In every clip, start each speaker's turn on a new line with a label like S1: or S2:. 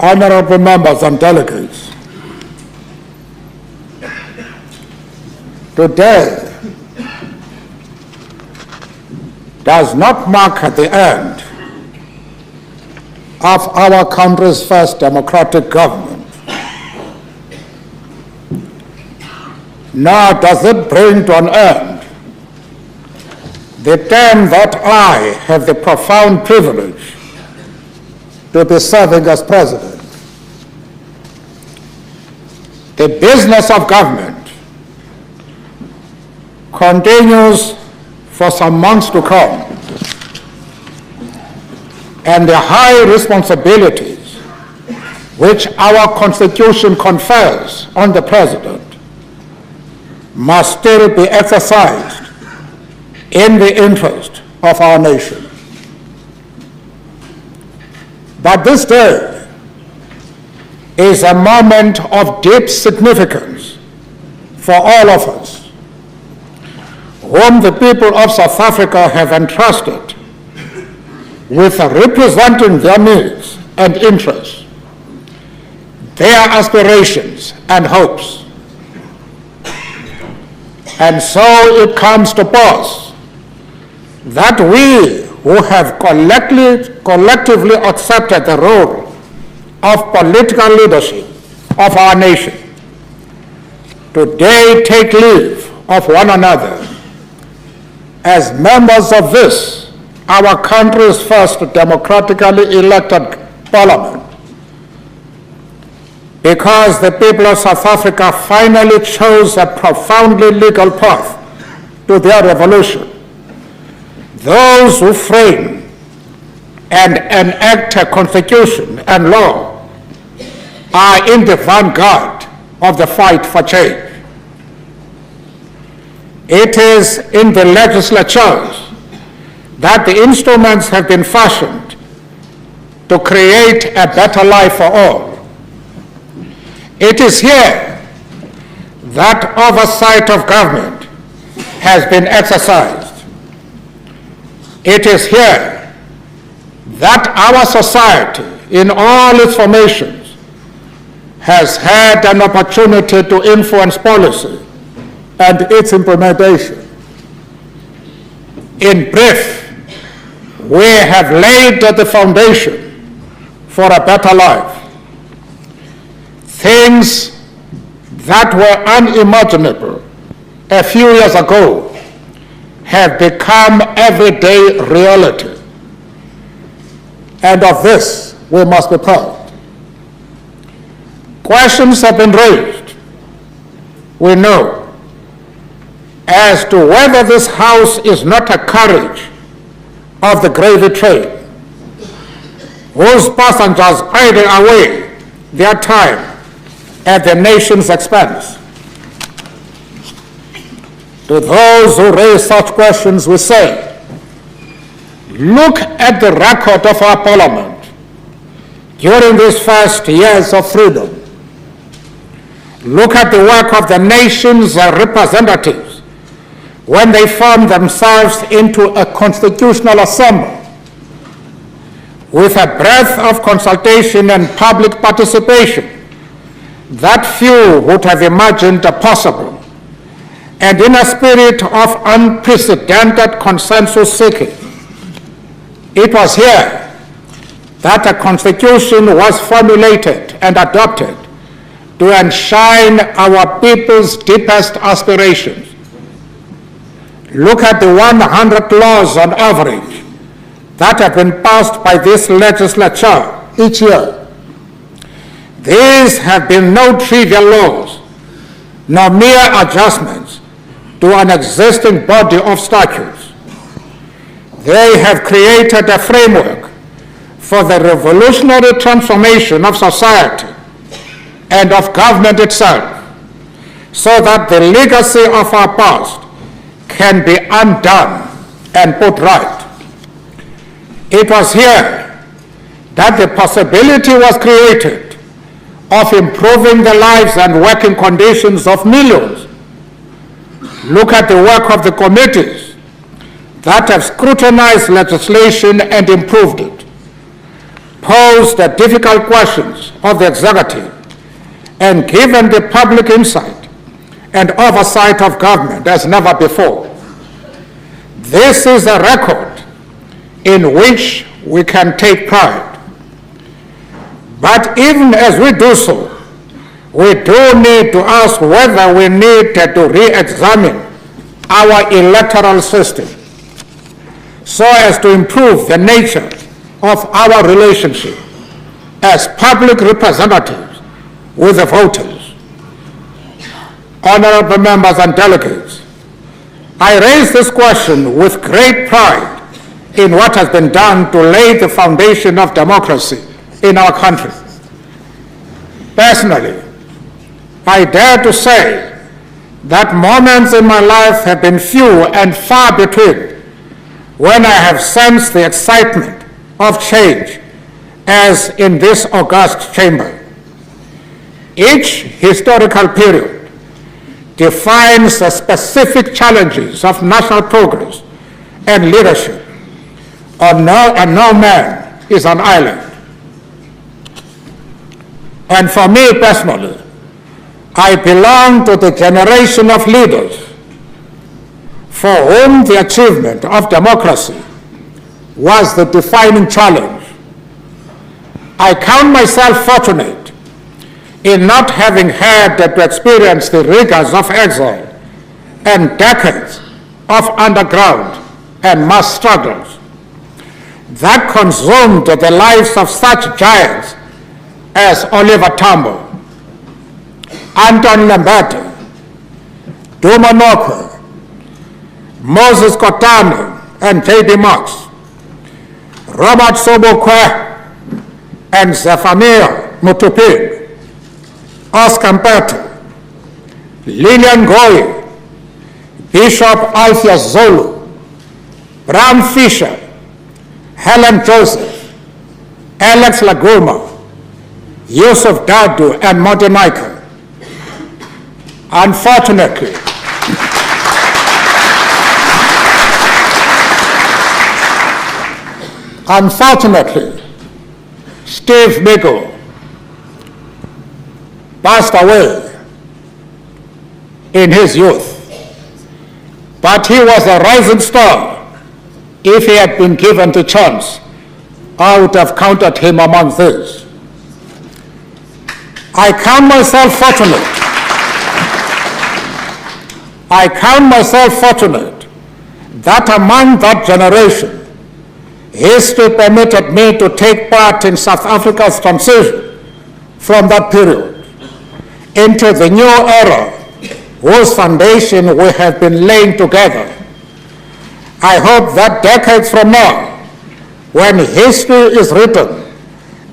S1: Honorable members and delegates, today does not mark the end of our country's first democratic government, nor does it bring to an end the term that I have the profound privilege to be serving as president. The business of government continues for some months to come, and the high responsibilities which our Constitution confers on the President must still be exercised in the interest of our nation. But this day is a moment of deep significance for all of us, whom the people of South Africa have entrusted with representing their needs and interests, their aspirations and hopes. And so it comes to pass that we who have collectively accepted the role of political leadership of our nation today take leave of one another as members of this, our country's first democratically elected parliament, because the people of South Africa finally chose a profoundly legal path to their revolution. Those who frame and enact a constitution and law are in the vanguard of the fight for change. It is in the legislatures that the instruments have been fashioned to create a better life for all. It is here that oversight of government has been exercised. It is here that our society in all its formations has had an opportunity to influence policy and its implementation. In brief, we have laid the foundation for a better life. Things that were unimaginable a few years ago have become everyday reality. And of this, we must be proud. Questions have been raised, we know, as to whether this House is not a carriage of the gravy train, whose passengers idle away their time at the nation's expense. To those who raise such questions, we say, look at the record of our parliament during these first years of freedom. Look at the work of the nation's representatives when they formed themselves into a constitutional assembly with a breadth of consultation and public participation that few would have imagined possible, and in a spirit of unprecedented consensus seeking. It was here that a constitution was formulated and adopted to enshrine our people's deepest aspirations. Look at the 100 laws on average that have been passed by this legislature each year. These have been no trivial laws, nor mere adjustments to an existing body of statutes. They have created a framework for the revolutionary transformation of society and of government itself, so that the legacy of our past can be undone and put right. It was here that the possibility was created of improving the lives and working conditions of millions. Look at the work of the committees that have scrutinized legislation and improved it. posed the difficult questions of the executive and given the public insight and oversight of government as never before. This is a record in which we can take pride. But even as we do so, we do need to ask whether we need to re-examine our electoral system so as to improve the nature of our relationship as public representatives with the voters. Honorable members and delegates, I raise this question with great pride in what has been done to lay the foundation of democracy in our country. Personally, I dare to say that moments in my life have been few and far between when I have sensed the excitement of change as in this august chamber. Each historical period defines the specific challenges of national progress and leadership, and no man is an island. And for me personally, I belong to the generation of leaders for whom the achievement of democracy was the defining challenge. I count myself fortunate in not having had to experience the rigors of exile and decades of underground and mass struggles that consumed the lives of such giants as Oliver Tambo, Anton Lambert, Duma Nokwe, Moses Kotane and J.B. Marx, Robert Sobukwe and Zephaniah Mutupin, Oscar Mpeto, Lillian Ngoyi, Bishop Alpheus Zulu, Bram Fisher, Helen Joseph, Alex Laguma, Yusuf Dadu and Modi Michael. Unfortunately, Steve Biko passed away in his youth, but he was a rising star. If he had been given the chance, I would have counted him among these. I count myself fortunate that among that generation, history permitted me to take part in South Africa's transition from that period into the new era whose foundation we have been laying together. I hope that decades from now, when history is written,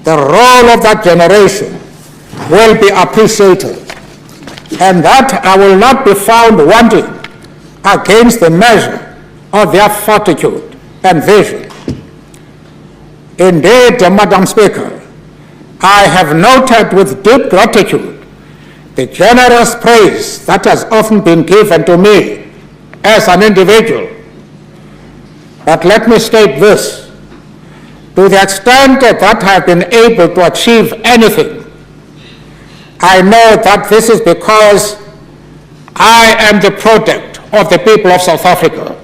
S1: the role of that generation will be appreciated, and that I will not be found wanting against the measure of their fortitude and vision. Indeed, Madam Speaker, I have noted with deep gratitude the generous praise that has often been given to me as an individual. But let me state this: to the extent that I have been able to achieve anything, I know that this is because I am the product of the people of South Africa.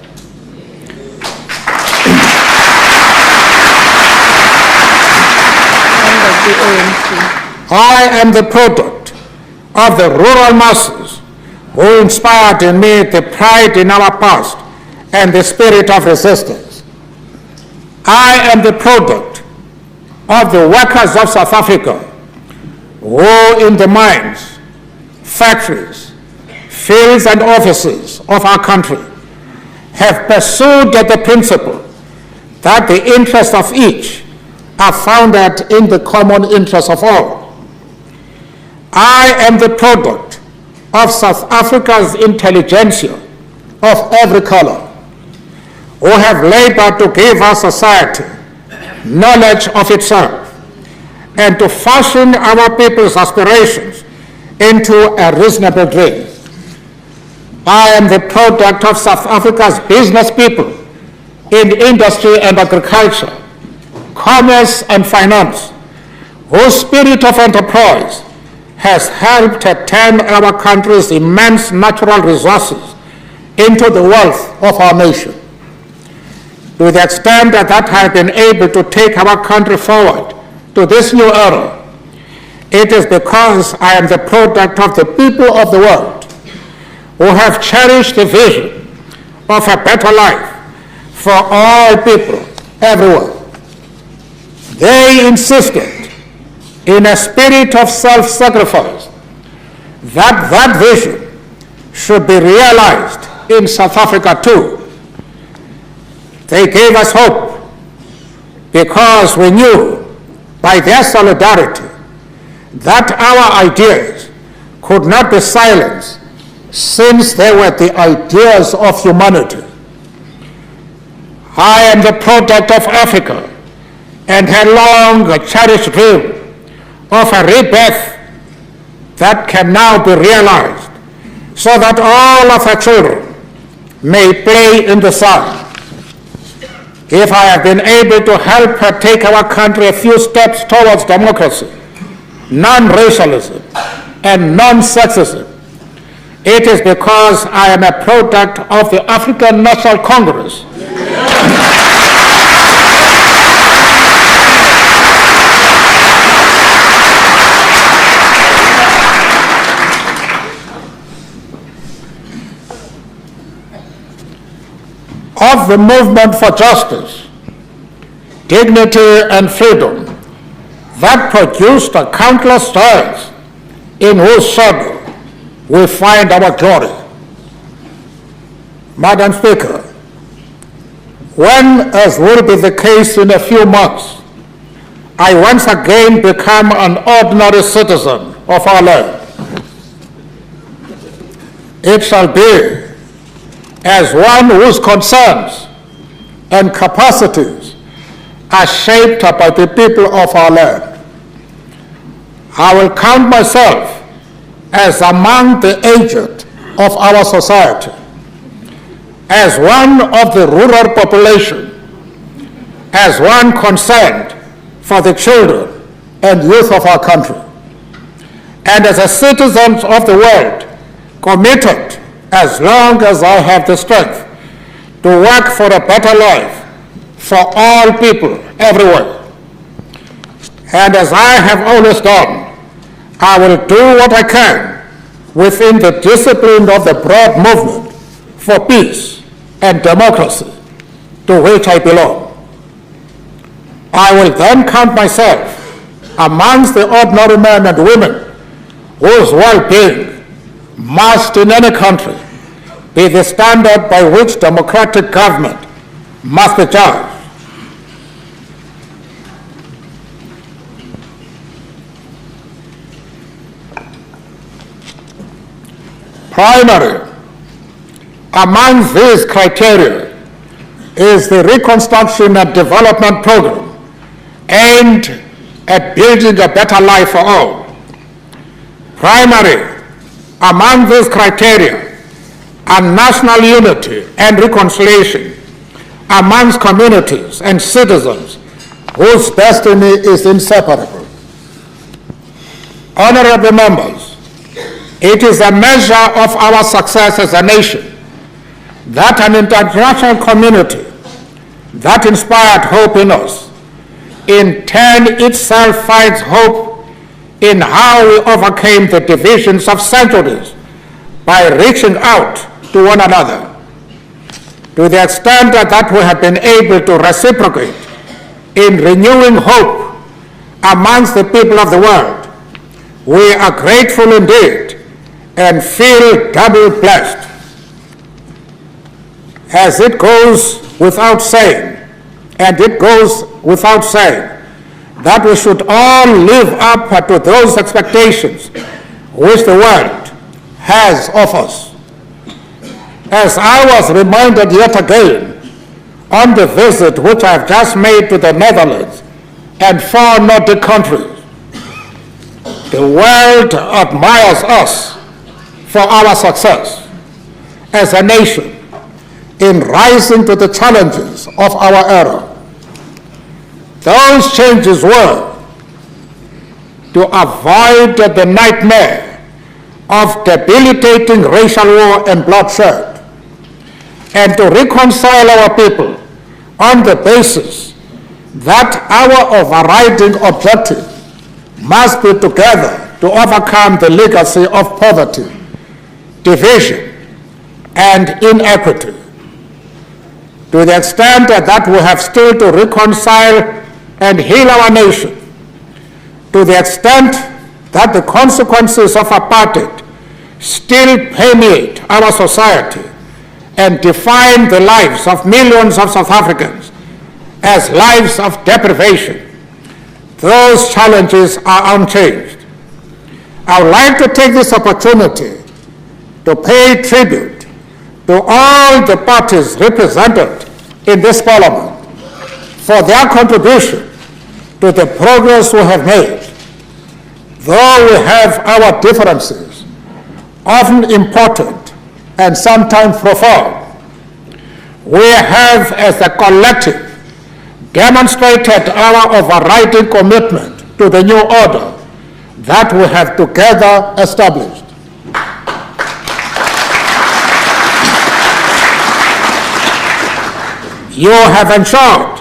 S1: I am the product of the rural masses who inspired in me the pride in our past and the spirit of resistance. I am the product of the workers of South Africa who in the mines, factories, fields and offices of our country have pursued the principle that the interests of each are founded in the common interest of all. I am the product of South Africa's intelligentsia of every color, who have labored to give our society knowledge of itself and to fashion our people's aspirations into a reasonable dream. I am the product of South Africa's business people in industry and agriculture, commerce, and finance, whose spirit of enterprise has helped turn our country's immense natural resources into the wealth of our nation. To the extent that I have been able to take our country forward to this new era, it is because I am the product of the people of the world who have cherished the vision of a better life for all people everywhere. They insisted in a spirit of self-sacrifice that vision should be realized in South Africa too. They gave us hope because we knew by their solidarity that our ideas could not be silenced, since they were the ideas of humanity. I am the product of Africa and her long cherished dream of a rebirth that can now be realized, so that all of her children may play in the sun. If I have been able to help her take our country a few steps towards democracy, non-racialism, and non-sexism, it is because I am a product of the African National Congress. Of the movement for justice, dignity, and freedom that produced the countless stars in whose shadow we find our glory. Madam Speaker, when, as will be the case in a few months, I once again become an ordinary citizen of our land, it shall be as one whose concerns and capacities are shaped by the people of our land. I will count myself as among the aged of our society, as one of the rural population, as one concerned for the children and youth of our country, and as a citizen of the world, committed, as long as I have the strength, to work for a better life for all people everywhere. And as I have always done, I will do what I can within the discipline of the broad movement for peace and democracy to which I belong. I will then count myself amongst the ordinary men and women whose well-being must in any country be the standard by which democratic government must be judged. Primary among these criteria is the Reconstruction and Development Program aimed at building a better life for all. Primary among these criteria are national unity and reconciliation amongst communities and citizens whose destiny is inseparable. Honorable members, it is a measure of our success as a nation that an international community that inspired hope in us in turn itself finds hope in how we overcame the divisions of centuries by reaching out to one another. To the extent that we have been able to reciprocate in renewing hope amongst the people of the world, we are grateful indeed and feel double blessed. As it goes without saying, and it goes without saying, that we should all live up to those expectations which the world has of us. As I was reminded yet again on the visit which I have just made to the Netherlands and 4 Nordic countries, the world admires us for our success as a nation in rising to the challenges of our era. Those changes were to avoid the nightmare of debilitating racial war and bloodshed, and to reconcile our people on the basis that our overriding objective must be together to overcome the legacy of poverty, division, and inequity. To the extent that we have still to reconcile and heal our nation, to the extent that the consequences of apartheid still permeate our society and define the lives of millions of South Africans as lives of deprivation, those challenges are unchanged. I would like to take this opportunity to pay tribute to all the parties represented in this Parliament for their contribution to the progress we have made. Though we have our differences, often important and sometimes profound, we have as a collective demonstrated our overriding commitment to the new order that we have together established. You have ensured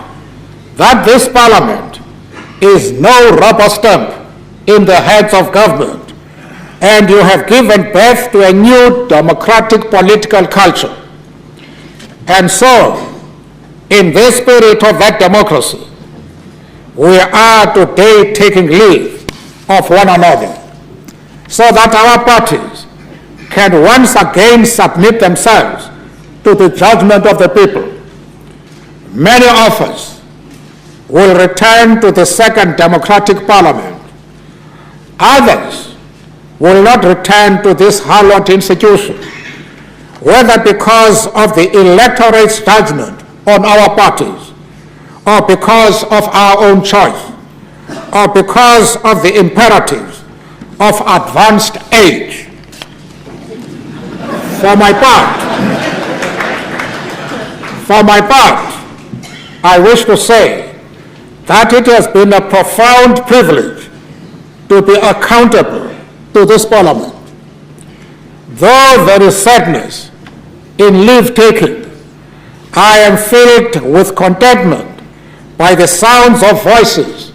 S1: that this Parliament is no rubber stamp in the hands of government, and you have given birth to a new democratic political culture. And so, in the spirit of that democracy, we are today taking leave of one another so that our parties can once again submit themselves to the judgment of the people. Many of us will return to the second democratic parliament. Others will not return to this hallowed institution, whether because of the electorate's judgment on our parties, or because of our own choice, or because of the imperatives of advanced age. For my part, I wish to say that it has been a profound privilege to be accountable to this Parliament. Though there is sadness in leave-taking, I am filled with contentment by the sounds of voices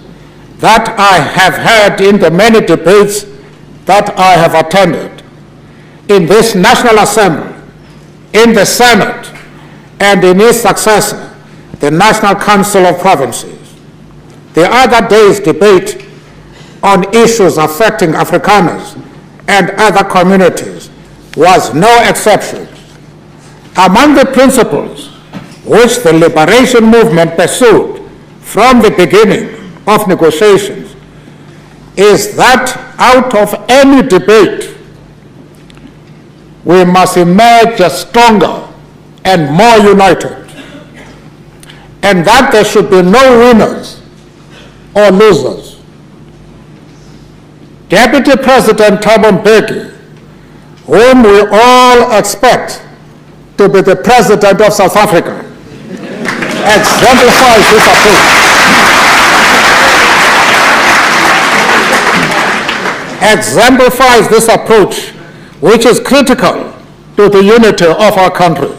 S1: that I have heard in the many debates that I have attended in this National Assembly, in the Senate, and in its successor, the National Council of Provinces. The other day's debate on issues affecting Afrikaners and other communities was no exception. Among the principles which the liberation movement pursued from the beginning of negotiations is that out of any debate, we must emerge stronger and more united, and that there should be no winners or losers. Deputy President Thabo Mbeki, whom we all expect to be the President of South Africa, exemplifies this approach. Exemplifies this approach, which is critical to the unity of our country.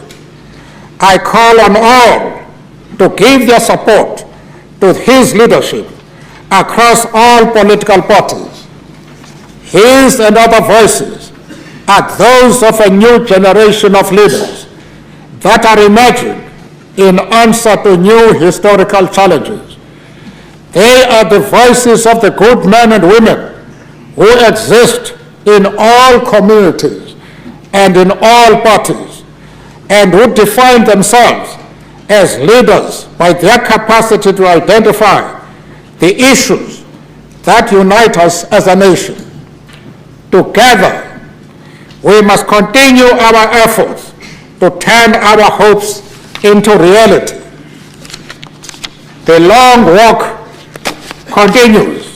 S1: I call on all to give their support to his leadership across all political parties. His and other voices are those of a new generation of leaders that are emerging in answer to new historical challenges. They are the voices of the good men and women who exist in all communities and in all parties, and who define themselves as leaders by their capacity to identify the issues that unite us as a nation. Together, we must continue our efforts to turn our hopes into reality. The long walk continues,